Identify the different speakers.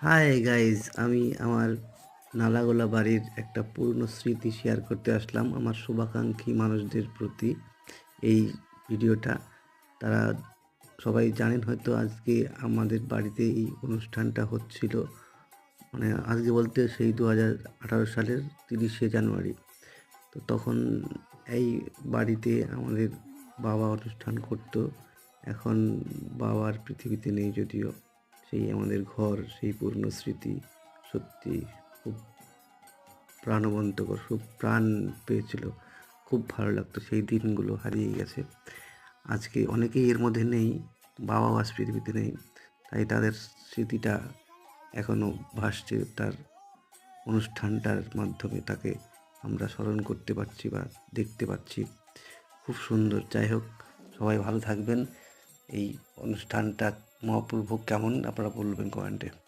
Speaker 1: Hi guys, আমি আমার নালাগোলা বাড়ির একটা পুরনো স্মৃতি শেয়ার করতে আসলাম আমার শুভাকাঙ্ক্ষী মানুষদের প্রতি। এই ভিডিওটা তারা সবাই জানেন হয়তো, আজকে আমাদের বাড়িতে এই অনুষ্ঠানটা হচ্ছিল। মানে আজকে বলতে সেই 2018 সালের 30শে জানুয়ারি। তো তখন এই বাড়িতে আমাদের বাবা অনুষ্ঠান করতো। এখন বাবার পৃথিবীতে নেই যদিও। সেই আমাদের ঘর, সেই পুরনো স্মৃতি সত্যি খুব প্রাণবন্তকর, খুব প্রাণ পেয়েছিল। খুব ভালো লাগতো, সেই দিনগুলো হারিয়ে গেছে। আজকে অনেকেই এর মধ্যে নেই, বাবা আজ পৃথিবীতে নেই, তাই তাদের স্মৃতিটা এখনও ভাসছে। তার অনুষ্ঠানটার মাধ্যমে তাকে আমরা স্মরণ করতে পারছি বা দেখতে পাচ্ছি। খুব সুন্দর। যাই হোক, সবাই ভালো থাকবেন। এই অনুষ্ঠানটা মহাপ্রভু কেমন আপনারা বলবেন কমেন্টে।